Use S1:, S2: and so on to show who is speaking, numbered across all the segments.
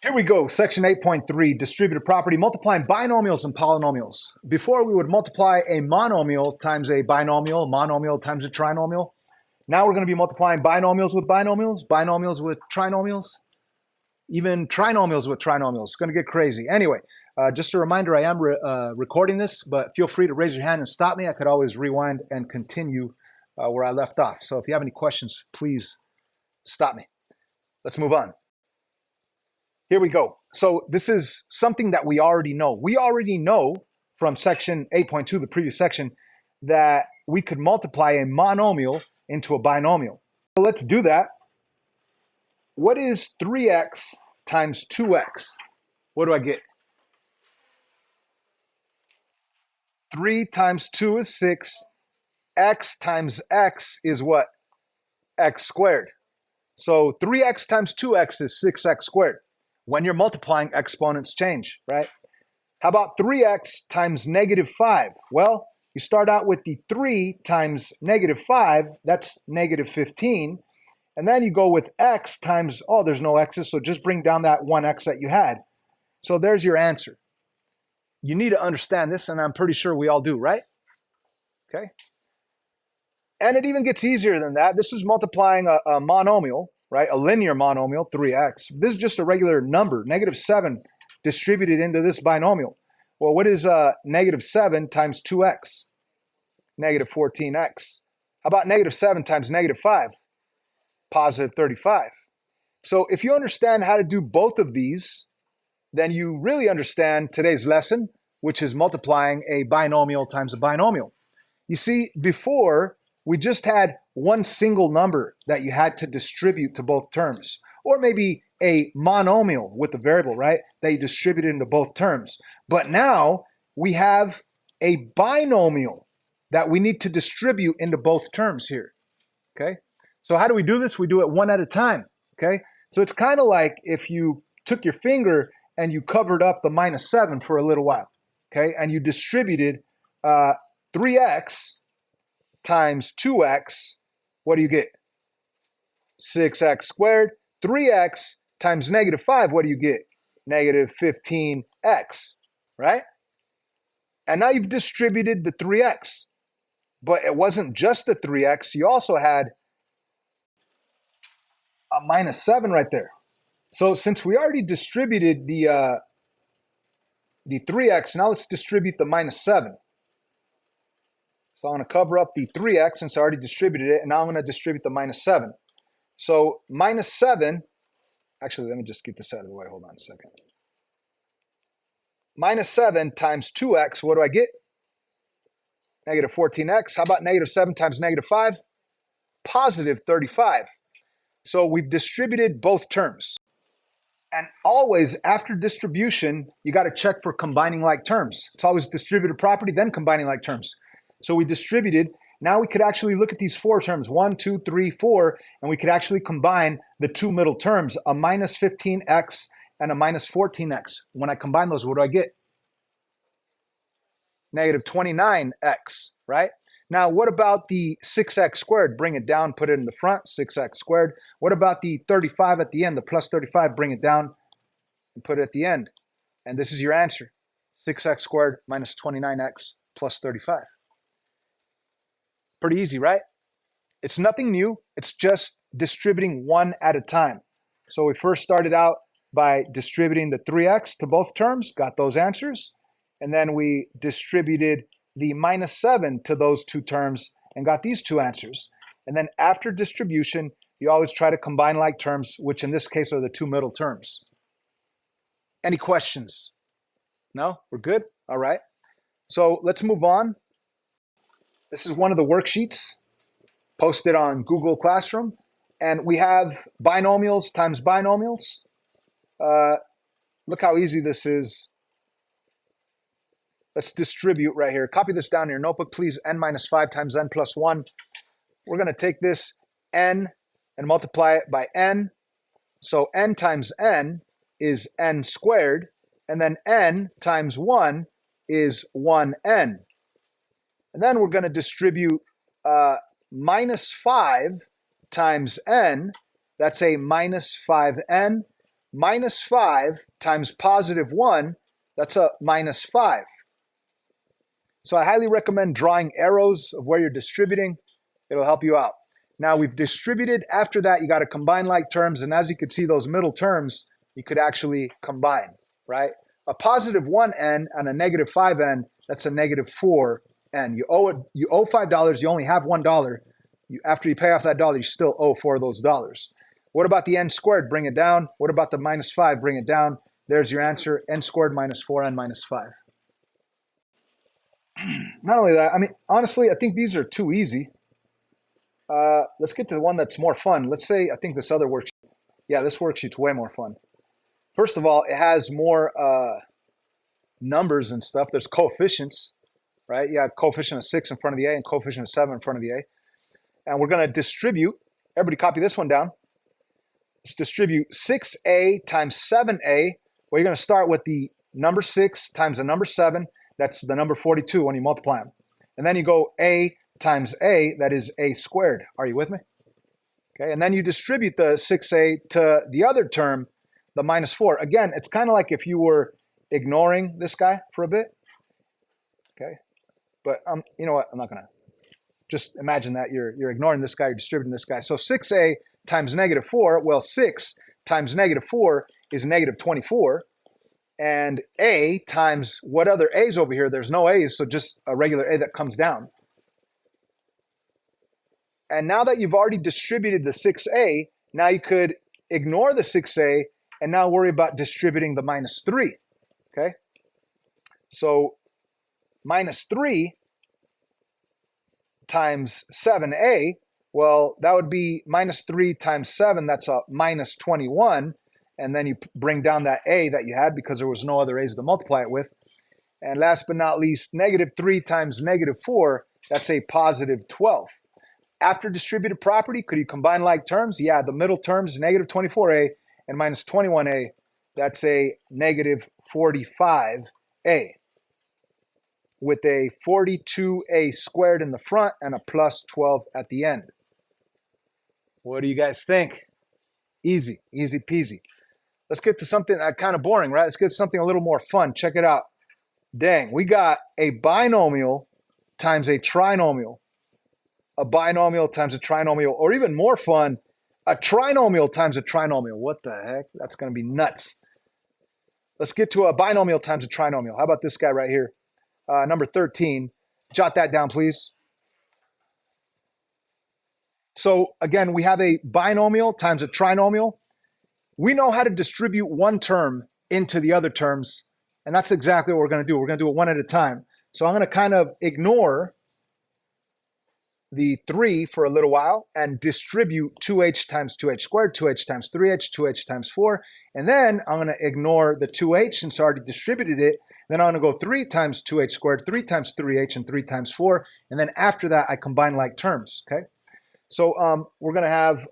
S1: Here we go, section 8.3, distributed property, multiplying binomials and polynomials. Before we would multiply a monomial times a binomial times a trinomial. Now we're going to be multiplying binomials with binomials, binomials with trinomials, even trinomials with trinomials. It's going to get crazy. Anyway, just a reminder, I am recording this, but feel free to raise your hand and stop me. I could always rewind and continue where I left off. So if you have any questions, please stop me. Let's move on. Here we go. So this is something that we already know. We already know from section 8.2, the previous section, that we could multiply a monomial into a binomial. So let's do that. What is 3x times 2x? What do I get? 3 times 2 is 6. X times x is what? X squared. So 3x times 2x is 6x squared. When you're multiplying, exponents change, right? How about 3x times negative 5? Well, you start out with the 3 times negative 5, that's negative 15. And then you go with x times, oh, there's no x's, so just bring down that one x that you had. So there's your answer. You need to understand this, and I'm pretty sure we all do, right? Okay. And it even gets easier than that. This is multiplying a monomial, right? A linear monomial, 3x. This is just a regular number, negative 7 distributed into this binomial. Well, what is negative 7 times 2x? Negative 14x. How about negative 7 times negative 5? Positive 35. So if you understand how to do both of these, then you really understand today's lesson, which is multiplying a binomial times a binomial. You see, before, we just had one single number that you had to distribute to both terms, or maybe a monomial with a variable, right, that you distributed into both terms. But now we have a binomial that we need to distribute into both terms here, okay? So how do we do this? We do it one at a time, okay? So it's kind of like if you took your finger and you covered up the minus 7 for a little while, okay? And you distributed 3x times 2x, what do you get? 6x squared. 3x times negative 5, what do you get? Negative 15x, right? And now you've distributed the 3x. But it wasn't just the 3x. You also had a minus 7 right there. So since we already distributed the 3x, now let's distribute the minus 7. So I'm going to cover up the 3x since I already distributed it, and now I'm going to distribute the minus 7. So minus 7, actually, let me just get this out of the way. Hold on a second. Minus 7 times 2x, what do I get? Negative 14x. How about negative 7 times negative 5? Positive 35. So we've distributed both terms. And always, after distribution, you got to check for combining like terms. It's always distributed property, then combining like terms. So we distributed. Now we could actually look at these four terms, 1, 2, 3, 4, and we could actually combine the two middle terms, a minus 15x and a minus 14x. When I combine those, what do I get? Negative 29x, right? Now, what about the 6x squared? Bring it down, put it in the front, 6x squared. What about the 35 at the end, the plus 35? Bring it down and put it at the end. And this is your answer, 6x squared minus 29x plus 35. Pretty easy, right? It's nothing new. It's just distributing one at a time. So we first started out by distributing the 3x to both terms, got those answers. And then we distributed the minus 7 to those two terms and got these two answers. And then after distribution, you always try to combine like terms, which in this case are the two middle terms. Any questions? No? We're good? All right. So let's move on. This is one of the worksheets posted on Google Classroom. And we have binomials times binomials. Look how easy this is. Let's distribute right here. Copy this down in your notebook, please. N minus 5 times n plus 1. We're going to take this n and multiply it by n. So n times n is n squared. And then n times 1 is 1n. And then we're going to distribute minus 5 times n. That's a minus 5n. minus 5 times positive 1, that's a minus 5. So I highly recommend drawing arrows of where you're distributing. It'll help you out. Now we've distributed. After that, you got to combine like terms. And as you can see, those middle terms, you could actually combine, right? A positive 1n and a negative 5n, that's a negative 4n. You owe $5. You only have $1. After you pay off that dollar, you still owe 4 of those dollars. What about the n squared? Bring it down. What about the minus 5? Bring it down. There's your answer, n squared minus 4n minus 5. Not only that, I mean, honestly, I think these are too easy. Let's get to the one that's more fun. Let's say, I think this other worksheet. Yeah, this worksheet's way more fun. First of all, it has more numbers and stuff. There's coefficients, right? You have coefficient of 6 in front of the a and coefficient of 7 in front of the a. And we're going to distribute. Everybody copy this one down. Let's distribute 6a times 7a. Well, you're going to start with the number 6 times the number 7. That's the number 42 when you multiply them. And then you go a times a, that is a squared. Are you with me? Okay, and then you distribute the 6a to the other term, the minus 4. Again, it's kind of like if you were ignoring this guy for a bit. Okay, but you know what? I'm not going to. Just imagine that you're ignoring this guy, you're distributing this guy. So 6a times negative 4, well, 6 times negative 4 is negative 24. And a times what other a's over here? There's no a's, so just a regular a that comes down. And now that you've already distributed the 6a, now you could ignore the 6a and now worry about distributing the minus 3. Okay? So minus 3 times 7a, well, that would be minus 3 times 7, that's a minus 21. And then you bring down that a that you had because there was no other a's to multiply it with. And last but not least, negative 3 times negative 4, that's a positive 12. After distributed property, could you combine like terms? Yeah, the middle terms, negative 24a and minus 21a, that's a negative 45a with a 42a squared in the front and a plus 12 at the end. What do you guys think? Easy, easy peasy. Let's get to something kind of boring, right? Let's get to something a little more fun. Check it out. Dang, we got a binomial times a trinomial. A binomial times a trinomial, or even more fun, a trinomial times a trinomial. What the heck? That's going to be nuts. Let's get to a binomial times a trinomial. How about this guy right here? Number 13. Jot that down, please. So again, we have a binomial times a trinomial. We know how to distribute one term into the other terms, and that's exactly what we're going to do. We're going to do it one at a time. So I'm going to kind of ignore the 3 for a little while and distribute 2h times 2h squared, 2h times 3h, 2h times 4. And then I'm going to ignore the 2h since I already distributed it. Then I'm going to go 3 times 2h squared, 3 times 3h, and 3 times 4. And then after that, I combine like terms, okay? So we're going to have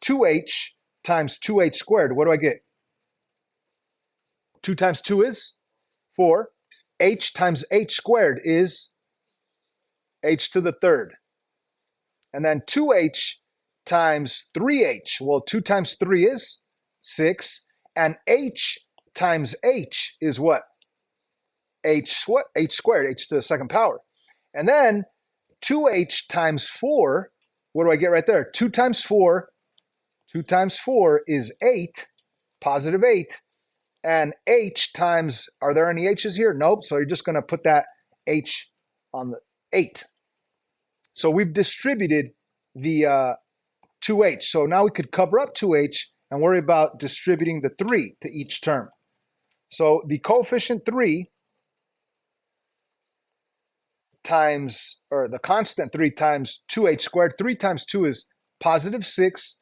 S1: 2h times 2h squared. What do I get? 2 times 2 is 4. H times h squared is h to the third. And then 2h times 3h. Well, 2 times 3 is 6. And h times h is what? H squared, h to the second power. And then 2h times 4, what do I get right there? 2 times 4 is 8, positive 8. And h times, are there any h's here? Nope. So you're just going to put that h on the 8. So we've distributed the 2h. So now we could cover up 2h and worry about distributing the 3 to each term. So the coefficient 3 times, or the constant 3 times 2h squared. 3 times 2 is positive 6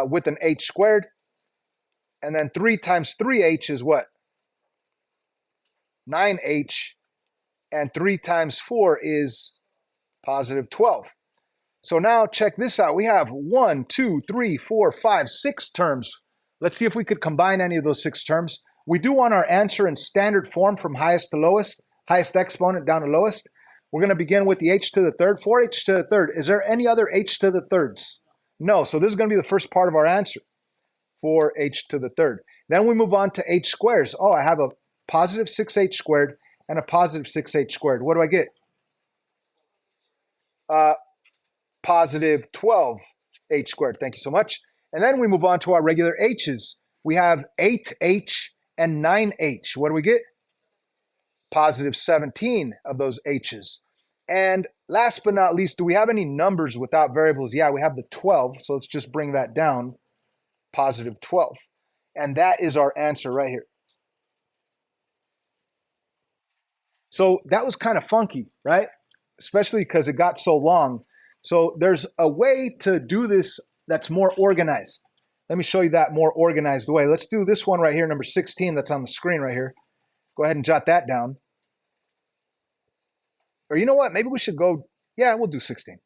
S1: with an h squared. And then 3 times 3h is what? 9h. And 3 times 4 is positive 12. So now check this out. We have 1, 2, 3, 4, 5, 6 terms. Let's see if we could combine any of those 6 terms. We do want our answer in standard form from highest to lowest, highest exponent down to lowest. We're going to begin with the h to the third, 4h to the third. Is there any other h to the thirds? No, so this is going to be the first part of our answer. 4h to the third. Then we move on to h squares. Oh, I have a positive 6h squared and a positive 6h squared. What do I get? Positive 12h squared. Thank you so much. And then we move on to our regular h's. We have 8h and 9h. What do we get? Positive 17 of those h's. And last but not least, do we have any numbers without variables? Yeah, we have the 12. So let's just bring that down. Positive 12. And that is our answer right here. So that was kind of funky, right? Especially because it got so long. So there's a way to do this that's more organized. Let me show you that more organized way. Let's do this one right here, number 16, that's on the screen right here. Go ahead and jot that down. Or you know what? Maybe we should go, yeah, we'll do 16.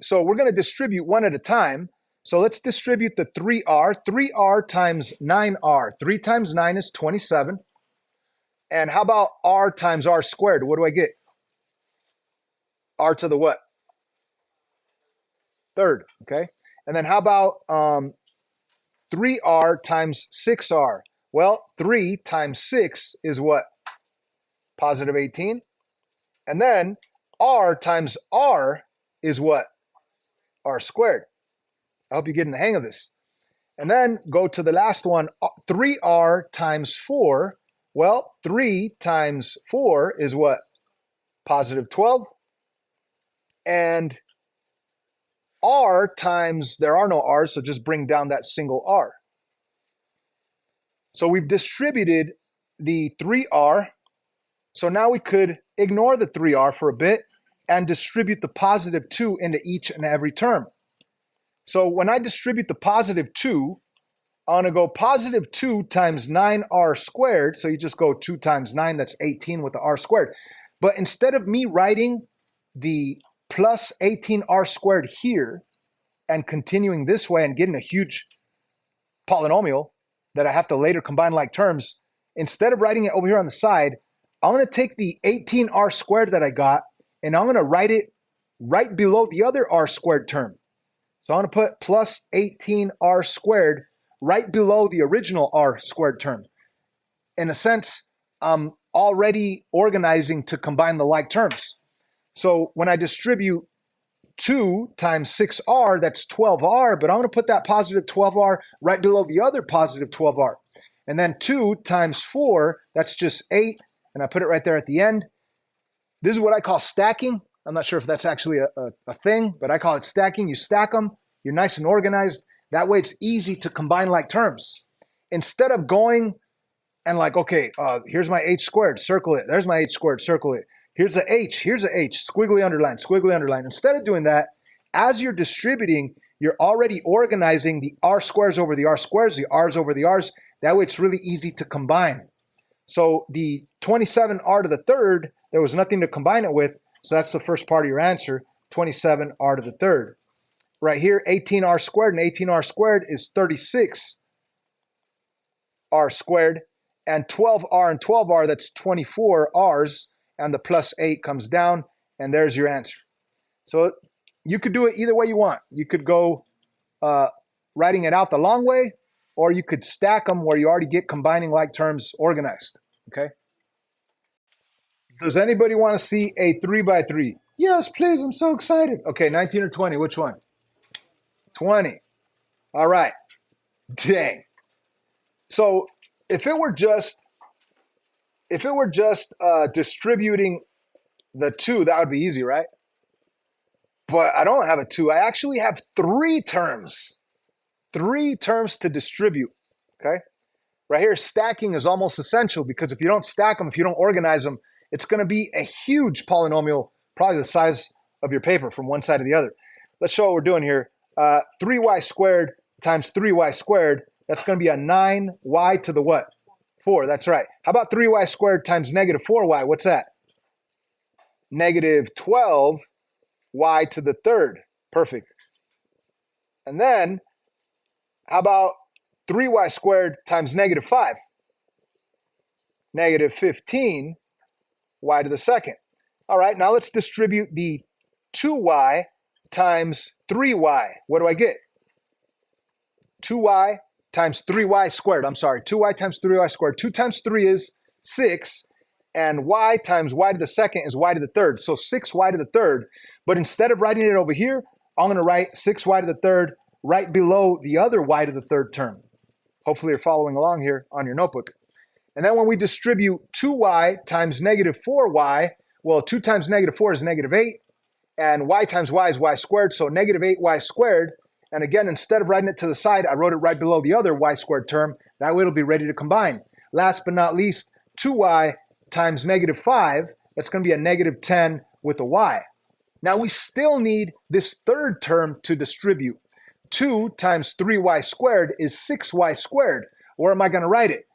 S1: So we're going to distribute one at a time. So let's distribute the 3r. 3r times 9r. 3 times 9 is 27. And how about r times r squared? What do I get? R to the what? Third, okay? And then how about 3r times 6r? Well, 3 times 6 is what? Positive 18. And then r times r is what? R squared. I hope you're getting the hang of this. And then go to the last one, 3r times 4. Well, 3 times 4 is what? Positive 12. And r times, there are no r's, so just bring down that single r. So we've distributed the 3r. So now we could ignore the 3r for a bit and distribute the positive 2 into each and every term. So when I distribute the positive 2, I'm going to go positive 2 times 9r squared. So you just go 2 times 9, that's 18 with the r squared. But instead of me writing the plus 18r squared here and continuing this way and getting a huge polynomial that I have to later combine like terms, instead of writing it over here on the side, I'm going to take the 18r squared that I got and I'm going to write it right below the other r squared term. So I'm going to put plus 18r squared right below the original r squared term. In a sense, I'm already organizing to combine the like terms. So when I distribute 2 times 6r, that's 12r, but I'm going to put that positive 12r right below the other positive 12r. And then 2 times 4, that's just 8, and I put it right there at the end. This is what I call stacking. I'm not sure if that's actually a thing, but I call it stacking. You stack them, you're nice and organized. That way it's easy to combine like terms. Instead of going and like, okay, here's my h squared, circle it. There's my h squared, circle it. Here's a h, squiggly underline, squiggly underline. Instead of doing that, as you're distributing, you're already organizing the r squares over the r squares, the r's over the r's. That way it's really easy to combine. So the 27r to the third, there was nothing to combine it with. So that's the first part of your answer, 27r to the third. Right here, 18r squared and 18r squared is 36r squared. And 12r and 12r, that's 24r's. And the plus 8 comes down, and there's your answer. So you could do it either way you want. You could go writing it out the long way, or you could stack them where you already get combining like terms organized, okay? Does anybody want to see a 3x3? Yes, please, I'm so excited. Okay, 19 or 20, which one? 20. All right, dang. So if it were just distributing the 2, that would be easy, right? But I don't have a 2. I actually have 3 terms. 3 terms to distribute, okay? Right here, stacking is almost essential because if you don't stack them, if you don't organize them, it's going to be a huge polynomial, probably the size of your paper from one side to the other. Let's show what we're doing here. 3y squared times 3y squared, that's going to be a 9y to the what? 4, that's right. How about 3y squared times negative 4y? What's that? Negative 12y to the third. Perfect. And then, how about 3y squared times negative 5? Negative 15y to the second. All right, now let's distribute the 2y times 3y. What do I get? 2y times 3y squared. I'm sorry, 2y times 3y squared. 2 times 3 is 6, and y times y to the second is y to the third. So 6y to the third. But instead of writing it over here, I'm going to write 6y to the third right below the other y to the third term. Hopefully you're following along here on your notebook. And then when we distribute 2y times negative 4y, well, 2 times negative 4 is negative 8, and y times y is y squared, so negative 8y squared. And again, instead of writing it to the side, I wrote it right below the other y squared term. That way it'll be ready to combine. Last but not least, 2y times negative 5, that's going to be a negative 10 with a y. Now we still need this third term to distribute. 2 times 3y squared is 6y squared. Where am I going to write it?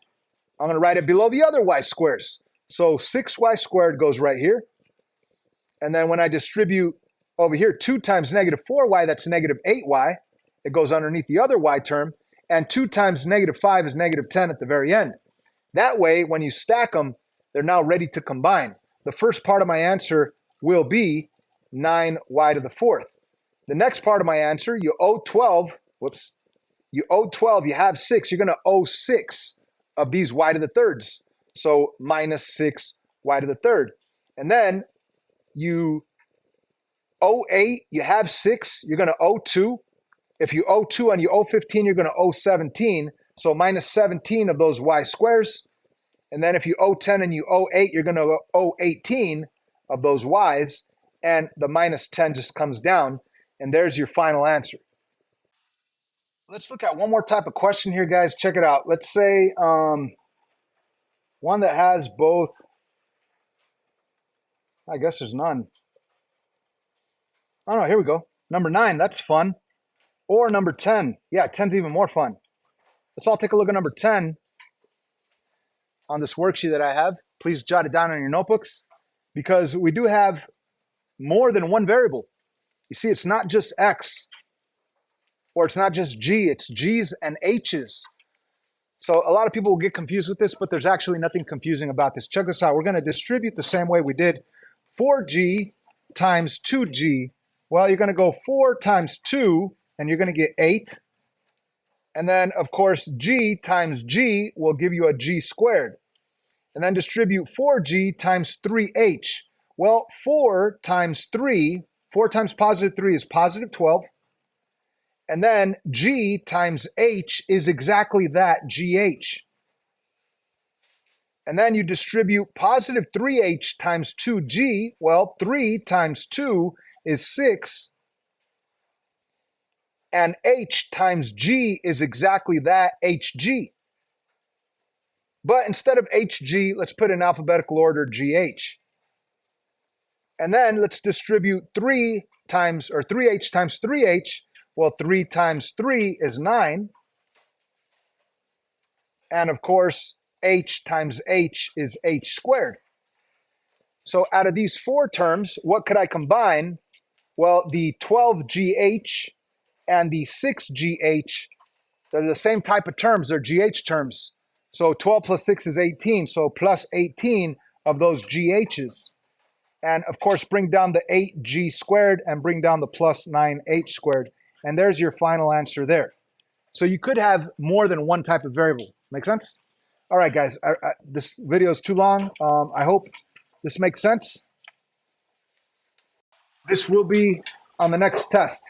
S1: I'm going to write it below the other y squares. So 6y squared goes right here. And then when I distribute over here, 2 times negative 4y, that's negative 8y. It goes underneath the other y term. And 2 times negative 5 is negative 10 at the very end. That way, when you stack them, they're now ready to combine. The first part of my answer will be 9y to the fourth. The next part of my answer, you owe 12. Whoops. You owe 12. You have 6. You're going to owe 6 of these y to the thirds. So minus 6y to the third. And then you owe 8. You have 6. You're going to owe 2. If you owe 2 and you owe 15, you're going to owe 17. So minus 17 of those y squares. And then if you owe 10 and you owe 8, you're going to owe 18 of those y's. And the minus 10 just comes down. And there's your final answer. Let's look at one more type of question here, guys. Check it out. Let's say one that has both. I guess there's none. Oh, no, here we go. Number 9, that's fun. Or number 10. Yeah, 10's even more fun. Let's all take a look at number 10 on this worksheet that I have. Please jot it down on your notebooks because we do have more than one variable. You see, it's not just x or it's not just g, it's g's and h's. So a lot of people will get confused with this, but there's actually nothing confusing about this. Check this out. We're going to distribute the same way we did 4g times 2g. Well, you're going to go 4 times 2, and you're going to get 8. And then, of course, g times g will give you a g squared. And then distribute 4g times 3h. Well, 4 times 3, 4 times positive 3 is positive 12. And then g times h is exactly that, gh. And then you distribute positive 3h times 2g. Well, 3 times 2 is 6. And h times g is exactly that, hg. But instead of hg, let's put in alphabetical order gh. And then let's distribute 3h times 3h. Well, 3 times 3 is 9. And of course, h times h is h squared. So out of these 4 terms, what could I combine? Well, the 12gh and the 6gh, they're the same type of terms. They're gh terms. So 12 plus 6 is 18. So plus 18 of those gh's. And of course, bring down the 8g squared and bring down the plus 9h squared. And there's your final answer there. So you could have more than one type of variable. Make sense? All right, guys, this video is too long. I hope this makes sense. This will be on the next test.